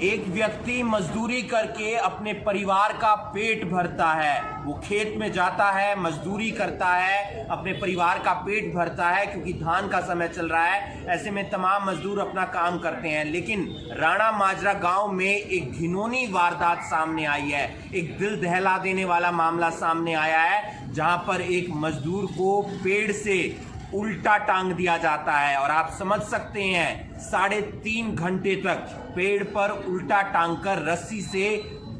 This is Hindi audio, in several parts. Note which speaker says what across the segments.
Speaker 1: एक व्यक्ति मजदूरी करके अपने परिवार का पेट भरता है। वो खेत में जाता है, मजदूरी करता है, अपने परिवार का पेट भरता है क्योंकि धान का समय चल रहा है। ऐसे में तमाम मजदूर अपना काम करते हैं। लेकिन राणा माजरा गांव में एक घिनौनी वारदात सामने आई है। एक दिल दहला देने वाला मामला सामने आया है जहां पर एक मजदूर को पेड़ से उल्टा टांग दिया जाता है और आप समझ सकते हैं 3.5 घंटे तक पेड़ पर उल्टा टांग कर रस्सी से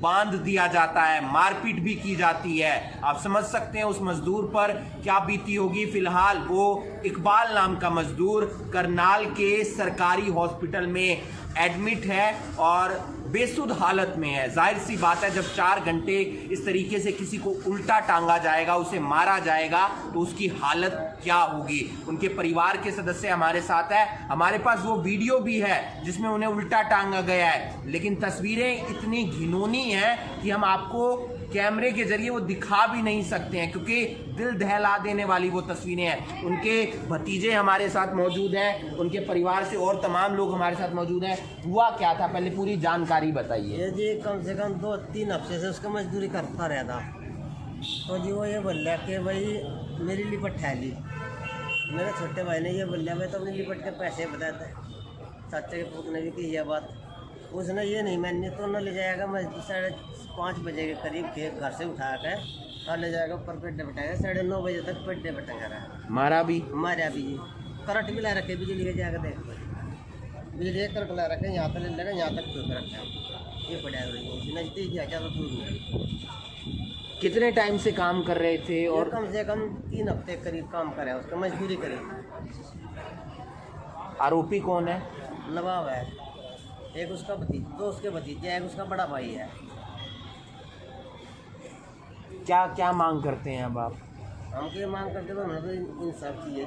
Speaker 1: बांध दिया जाता है, मारपीट भी की जाती है। आप समझ सकते हैं उस मजदूर पर क्या बीती होगी। फिलहाल वो इकबाल नाम का मजदूर करनाल के सरकारी हॉस्पिटल में एडमिट है और बेसुध हालत में है। जाहिर सी बात है, जब 4 घंटे इस तरीके से किसी को उल्टा टांगा जाएगा, उसे मारा जाएगा, तो उसकी हालत क्या होगी। उनके परिवार के सदस्य हमारे साथ है, हमारे पास वो वीडियो भी है जिसमें उन्हें उल्टा टांगा गया है। लेकिन तस्वीरें इतनी घिनौनी हैं कि हम आपको कैमरे के जरिए वो दिखा भी नहीं सकते हैं क्योंकि दिल दहला देने वाली वो तस्वीरें हैं। उनके भतीजे हमारे साथ मौजूद हैं, उनके परिवार से और तमाम लोग हमारे साथ मौजूद हैं। हुआ क्या था, पहले पूरी जानकारी बताइए।
Speaker 2: ये जी कम से कम 2-3 हफ्ते से उसका मजदूरी करता रहा था। तो जी वो ये बोल रहा कि भाई मेरी लिपट है ली। मेरे छोटे भाई ने ये बोल रहा मैं तो अपनी लिपट के पैसे बताए थे। चाचा के पुत्र ने भी की ये बात। उसने ये नहीं मानी तो न ले जाएगा। मैं 5:30 बजे के करीब के घर से उठा कर और ले जाएगा ऊपर पेड्डे बटाएगा। 9:30 बजे तक पेड्डे बटेगा रहा।
Speaker 1: मारा भी
Speaker 2: जी करंट भी ला रखे, बिजली के जाकर देख बिजली के करंट ला रखे। यहाँ तक ले लेगा, यहाँ तक क्यों रखा ये पड़ा नजदीक ही ज़्यादा दूर नहीं।
Speaker 1: कितने टाइम से काम कर रहे थे? और
Speaker 2: कम से कम 3 हफ्ते करीब काम करे, उसका मजदूरी करे।
Speaker 1: आरोपी कौन है?
Speaker 2: नवाब है, एक उसका भतीजा, 2 उसके भतीजे हैं, एक उसका बड़ा भाई है।
Speaker 1: क्या क्या मांग करते हैं अब आप?
Speaker 2: हम क्या मांग करते तो हमें तो इंसाफ चाहिए।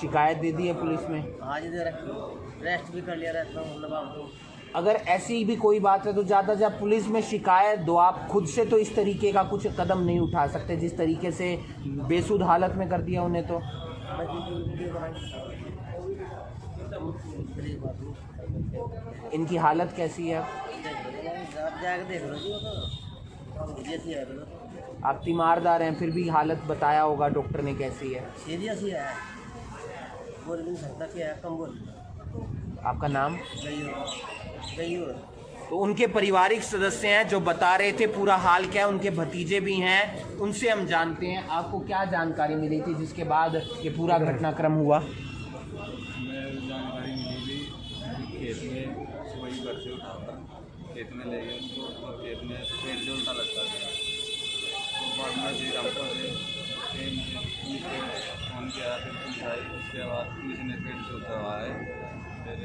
Speaker 1: शिकायत दे दी है पुलिस में?
Speaker 2: आज दे रखी, रेस्ट भी कर लिया रहता हूँ नवाब को।
Speaker 1: अगर ऐसी भी कोई बात है तो ज़्यादा से ज़्यादा पुलिस में शिकायत दो। आप खुद से तो इस तरीके का कुछ कदम नहीं उठा सकते जिस तरीके से बेसुध हालत में कर दिया उन्हें। तो इनकी हालत कैसी है?
Speaker 2: जाकर देख लो जी, जैसी है
Speaker 1: आप तीमारदार हैं फिर भी हालत बताया होगा डॉक्टर ने कैसी है?
Speaker 2: सीरियस ही है, बोल नहीं सकता क्या है, कम बोल।
Speaker 1: आपका नाम?
Speaker 2: गयूर।
Speaker 1: तो उनके पारिवारिक सदस्य हैं जो बता रहे थे पूरा हाल क्या है। उनके भतीजे भी हैं, उनसे हम जानते हैं। आपको क्या जानकारी मिली थी जिसके बाद ये पूरा घटनाक्रम हुआ?
Speaker 3: जानकारी मिली थी खेत में सुबह ही घर से उठाकर खेत में ले गए उसको, और खेत में पेड़ से उल्टा लगता गया। तो बाद में फिर हमको फोन किया, फिर पुलिस आई। उसके बाद पुलिस ने पेड़ से उतरवाया, फिर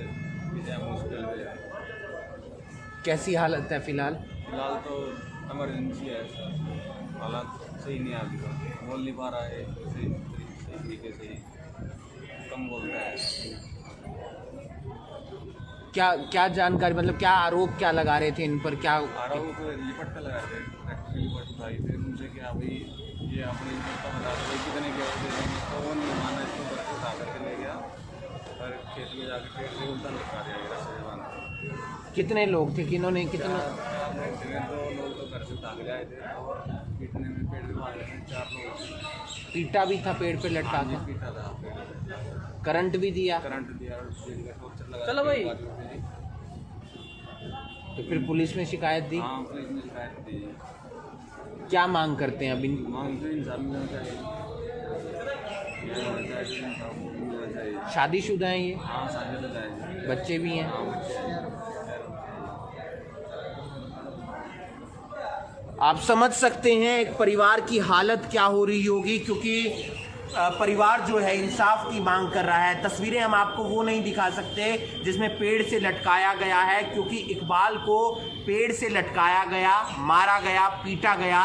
Speaker 3: मुश्किल है।
Speaker 1: कैसी हालत है फिलहाल?
Speaker 3: फिलहाल तो इमरजेंसी है, हालात सही नहीं है अभी तक, बोल नहीं पा रहा है सही तरीके से, कम बोलता है।
Speaker 1: क्या जानकारी, मतलब क्या आरोप क्या लगा रहे थे इन पर? क्या
Speaker 3: आरोप लिपट का लगा थे, लिपट उठाई थे उनसे क्या भाई ये अपनी लिपट का बता दो कितने के दे देंगे। तो वो नहीं माना, इसको घर से उठा करके ले गया और खेत में जाकर पेड़ से उल्टा लटका दिया रास्ते में बांध।
Speaker 1: कितने लोग थे, किन्होंने कितना?
Speaker 3: 2 लोग तो घर से उठा के आए थे और पीटने में पेड़ भी मारे थे, 4 लोग।
Speaker 1: पीटा भी था पेड़ पे लटका के?
Speaker 3: पीटा था पेड़,
Speaker 1: करंट भी दिया?
Speaker 3: करंट दिया और बिजली का टॉर्चर लगा।
Speaker 1: चलो भाई। तो फिर पुलिस में शिकायत दी?
Speaker 3: हाँ, पुलिस में शिकायत दी।
Speaker 1: क्या मांग करते हैं अभी?
Speaker 3: मांग तो इंसाफ मिलना चाहिए,
Speaker 1: शादीशुदा हैं ये?
Speaker 3: हाँ, शादीशुदा है।
Speaker 1: बच्चे भी हैं?
Speaker 3: हाँ, बच्चे।
Speaker 1: आप समझ सकते हैं एक परिवार की हालत क्या हो रही होगी, क्योंकि परिवार जो है इंसाफ की मांग कर रहा है। तस्वीरें हम आपको वो नहीं दिखा सकते जिसमें पेड़ से लटकाया गया है, क्योंकि इकबाल को पेड़ से लटकाया गया, मारा गया, पीटा गया,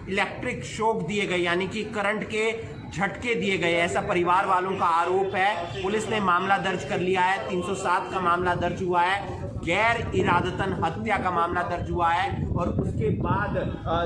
Speaker 1: इलेक्ट्रिक शॉक दिए गए, यानी कि करंट के झटके दिए गए, ऐसा परिवार वालों का आरोप है। पुलिस ने मामला दर्ज कर लिया है, 307 का मामला दर्ज हुआ है, गैर इरादतन हत्या का मामला दर्ज हुआ है और उसके बाद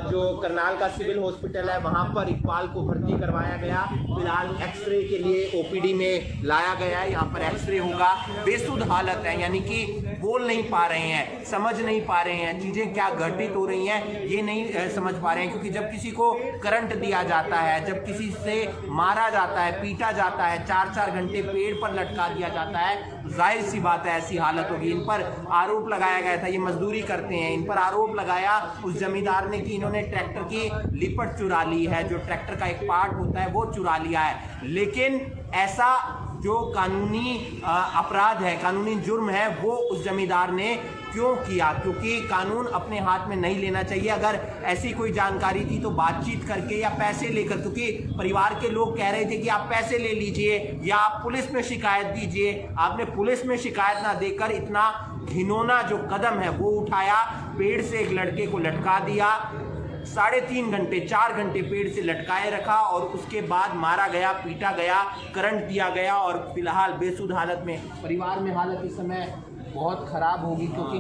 Speaker 1: जो करनाल का सिविल हॉस्पिटल है वहाँ पर इकबाल को भर्ती करवाया गया। फिलहाल एक्सरे के लिए ओपीडी में लाया गया है। यहाँ पर एक्सरे होगा। बेसुध हालत है, यानी कि बोल नहीं पा रहे हैं, समझ नहीं पा रहे हैं, चीज़ें क्या घटित हो रही हैं ये नहीं समझ पा रहे हैं। क्योंकि जब किसी को करंट दिया जाता है, जब किसी से मारा जाता है, पीटा जाता है, 4-4 घंटे पेड़ पर लटका दिया जाता है, तो जाहिर सी बात है ऐसी हालत होगी। इन पर आरोप लगाया गया था, ये मजदूरी करते हैं, इन पर आरोप लगाया उस जमींदार ने कि इन्होंने ट्रैक्टर की लिपट चुरा ली है, जो ट्रैक्टर का एक पार्ट होता है वो चुरा लिया है। लेकिन ऐसा जो कानूनी अपराध है, कानूनी जुर्म है, वो उस जमींदार ने क्यों किया? क्योंकि कानून अपने हाथ में नहीं लेना चाहिए। अगर ऐसी कोई जानकारी थी तो बातचीत करके या पैसे लेकर, क्योंकि परिवार के लोग कह रहे थे कि आप पैसे ले लीजिए या आप पुलिस में शिकायत दीजिए। आपने पुलिस में शिकायत ना देकर इतना घिनौना जो कदम है वो उठाया, पेड़ से एक लड़के को लटका दिया, 3.5 घंटे 4 घंटे पेड़ से लटकाए रखा और उसके बाद मारा गया, पीटा गया, करंट दिया गया और फिलहाल बेसुध हालत में। परिवार में हालत इस समय बहुत खराब होगी क्योंकि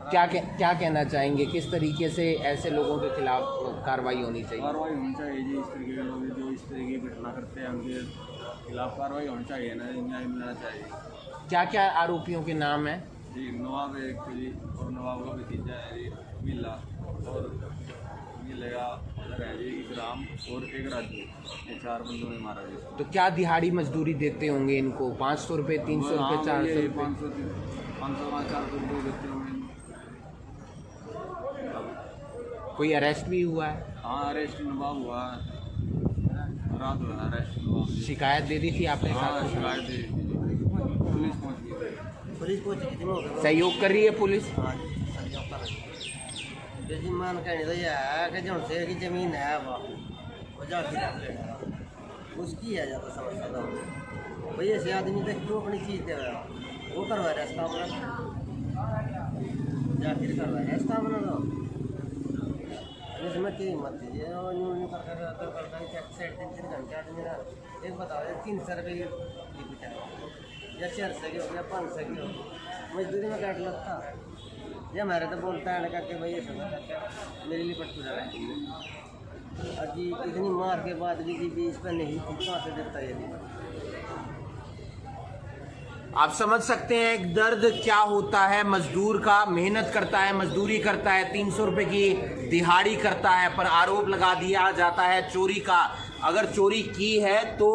Speaker 1: क्या कहना चाहेंगे, किस तरीके से ऐसे लोगों के खिलाफ कार्रवाई होनी चाहिए?
Speaker 3: कार्रवाई होनी चाहिए जी। इस तरीके के लोग जो इस तरीके की घटना करते हैं उनके खिलाफ कार्रवाई होनी चाहिए ना, न्याय मिलना चाहिए।
Speaker 1: क्या क्या आरोपियों के नाम हैं?
Speaker 3: जी नवाब एक जी, और नवाब का भतीजा है जी मिला, और मिलेगा है जी इकराम और एक राजू। ये 4 बंदों ने मारा जी।
Speaker 1: तो क्या दिहाड़ी मजदूरी देते होंगे इनको? 500 रुपये, 300 रुपये, 400 रुपये?
Speaker 3: 500-400 रुपये देते होंगे।
Speaker 1: कोई अरेस्ट भी हुआ है?
Speaker 3: हाँ अरेस्ट नवाब हुआ है, रात हुआ अरेस्ट नवाब।
Speaker 1: शिकायत दे दी थी आपने?
Speaker 3: हाँ शिकायत दे दी थी, पुलिस पहुँच गई।
Speaker 2: पुलिस पहुंच गई,
Speaker 1: सहयोग कर रही है पुलिस?
Speaker 2: हाँ जी, सहयोग कर रही है। जैसी मान कहने तो ये है कि जो से की जमीन है वो जाके रख लेगा, उसकी है ज़्यादा समस्या तो भाई ऐसे आदमी तक क्यों अपनी चीज़ दे रहा, वो करवा रहा है इसका अपना, या फिर करवा रहा है इसका अपना। तो इसमें क्या हिम्मत दीजिए और यूँ करके 3 घंटे आदमी ना, एक बताओ 300 रुपये की या 400 की हो या 500 की हो, मजदूरी में काट लगता है। ये हमारे तो बोलता है ना कि भाई ये सुना करके मेरे लिए पट्टू लगा है और जी इतनी मार के बाद भी जी इस पर नहीं थी, कहाँ से देता ये नहीं।
Speaker 1: आप समझ सकते हैं एक दर्द क्या होता है मजदूर का। मेहनत करता है, मजदूरी करता है, 300 रुपये की दिहाड़ी करता है, पर आरोप लगा दिया जाता है चोरी का। अगर चोरी की है तो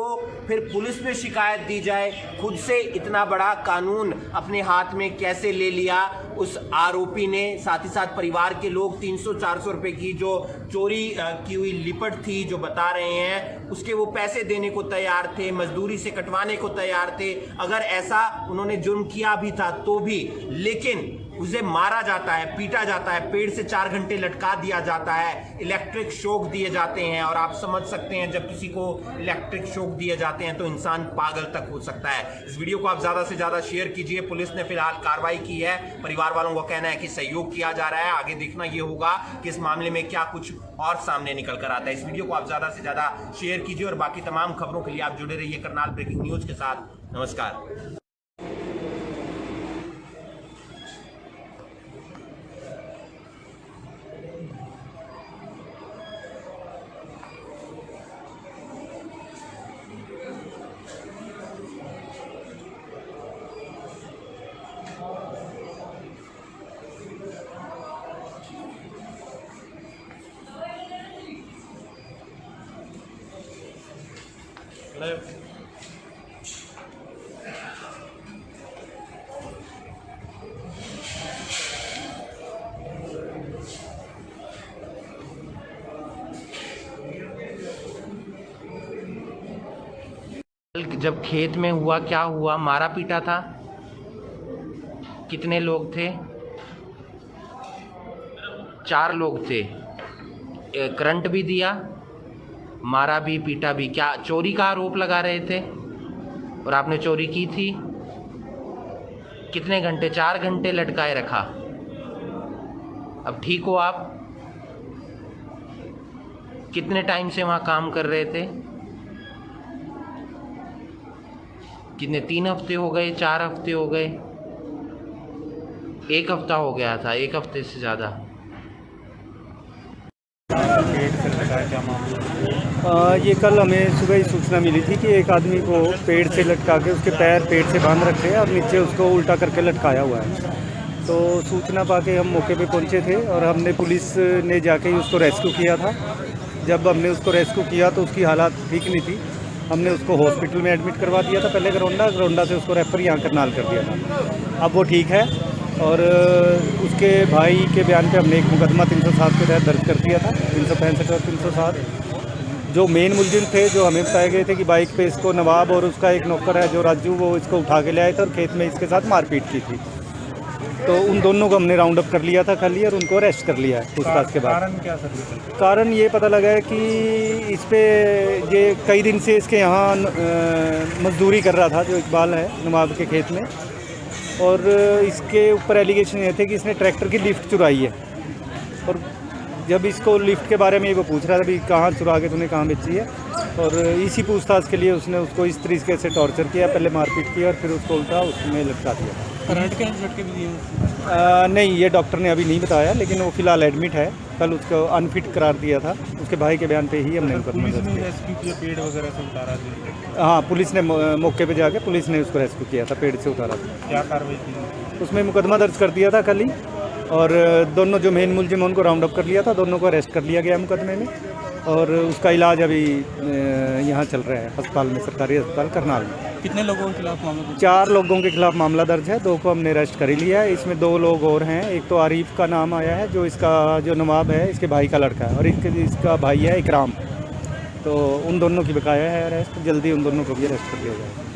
Speaker 1: फिर पुलिस में शिकायत दी जाए। खुद से इतना बड़ा कानून अपने हाथ में कैसे ले लिया उस आरोपी ने। साथ ही साथ परिवार के लोग 300-400 रुपये की जो चोरी की हुई लिपट थी जो बता रहे हैं, उसके वो पैसे देने को तैयार थे, मजदूरी से कटवाने को तैयार थे। अगर ऐसा उन्होंने जुर्म किया भी था तो भी, लेकिन उसे मारा जाता है, पीटा जाता है, पेड़ से 4 घंटे लटका दिया जाता है, इलेक्ट्रिक शॉक दिए जाते हैं। और आप समझ सकते हैं जब किसी को इलेक्ट्रिक शॉक दिए जाते हैं तो इंसान पागल तक हो सकता है। इस वीडियो को आप ज़्यादा से ज़्यादा शेयर कीजिए। पुलिस ने फिलहाल कार्रवाई की है। परिवार वालों का कहना है कि सहयोग किया जा रहा है। आगे देखना ये होगा कि इस मामले में क्या कुछ और सामने निकल कर आता है। इस वीडियो को आप ज़्यादा से ज़्यादा शेयर कीजिए और बाकी तमाम खबरों के लिए आप जुड़े रहिए करनाल ब्रेकिंग न्यूज़ के साथ। नमस्कार। जब खेत में हुआ क्या हुआ? मारा पीटा था? कितने लोग थे? 4 लोग थे। करंट भी दिया, मारा भी, पीटा भी। क्या चोरी का आरोप लगा रहे थे? और आपने चोरी की थी? कितने घंटे? 4 घंटे लटकाए रखा। अब ठीक हो आप? कितने टाइम से वहाँ काम कर रहे थे? कितने? 3 हफ्ते हो गए, 4 हफ्ते हो गए? एक हफ्ता हो गया था, एक हफ्ते से ज़्यादा।
Speaker 4: ये कल हमें सुबह ही सूचना मिली थी कि एक आदमी को पेड़ से लटका के उसके पैर पेड़ से बांध रखे हैं और नीचे उसको उल्टा करके लटकाया हुआ है। तो सूचना पाके हम मौके पे पहुंचे थे और हमने पुलिस ने जाके ही उसको रेस्क्यू किया था। जब हमने उसको रेस्क्यू किया तो उसकी हालत ठीक नहीं थी। हमने उसको हॉस्पिटल में एडमिट करवा दिया था, पहले गरोंडा से उसको रेफ़र यहाँ करनाल कर दिया था। अब वो ठीक है और उसके भाई के बयान पे हमने एक मुकदमा 307 के तहत दर्ज कर दिया था, 365 और 307। जो मेन मुलजिम थे, जो हमें बताए गए थे कि बाइक पे इसको नवाब और उसका एक नौकर है जो राजू, वो इसको उठा के ले आए थे और खेत में इसके साथ मारपीट की थी। तो उन दोनों को हमने राउंड अप कर लिया था कल ही और उनको अरेस्ट कर लिया है पूछताछ के बाद।
Speaker 3: कारण क्या सर?
Speaker 4: कारण ये पता लगा है कि इस पे ये कई दिन से इसके यहाँ मजदूरी कर रहा था, जो इकबाल है नवाब के खेत में, और इसके ऊपर एलिगेशन ये थे कि इसने ट्रैक्टर की लिफ्ट चुराई है। और जब इसको लिफ्ट के बारे में वो पूछ रहा था भी कहाँ चुरा के तूने कहाँ बेची है, और इसी पूछताछ के लिए उसने उसको इस तरीके से टॉर्चर किया, पहले मारपीट की और फिर उसको उल्टा उसमें लटका दिया।
Speaker 3: करंट के झटके भी दिए?
Speaker 4: नहीं, ये डॉक्टर ने अभी नहीं बताया, लेकिन वो फिलहाल एडमिट है। कल उसको अनफिट करार दिया था, उसके भाई के बयान पे ही हमने मुकदमा दर्ज किया।
Speaker 3: रेस्क्यू किया, पेड़ वगैरह से उतारा दिया?
Speaker 4: हाँ, पुलिस ने मौके पे जाके पुलिस ने उसको रेस्क्यू किया था, पेड़ से उतारा था।
Speaker 3: क्या कार्रवाई की?
Speaker 4: उसमें मुकदमा दर्ज कर दिया था कल ही, और दोनों जो मेन मुलजिम उनको राउंड अप कर लिया था, दोनों को अरेस्ट कर लिया गया मुकदमे में, और उसका इलाज अभी यहाँ चल रहा है अस्पताल में, सरकारी अस्पताल करनाल में।
Speaker 3: कितने लोगों के खिलाफ मामला?
Speaker 4: 4 लोगों के खिलाफ मामला दर्ज है, 2 को हमने अरेस्ट कर ही लिया है। इसमें 2 लोग और हैं। एक तो आरिफ का नाम आया है, जो इसका जो नवाब है इसके भाई का लड़का है, और इसका भाई है इकराम। तो उन दोनों की बकाया है अरेस्ट, जल्दी उन दोनों को भी अरेस्ट कर लिया जाएगा।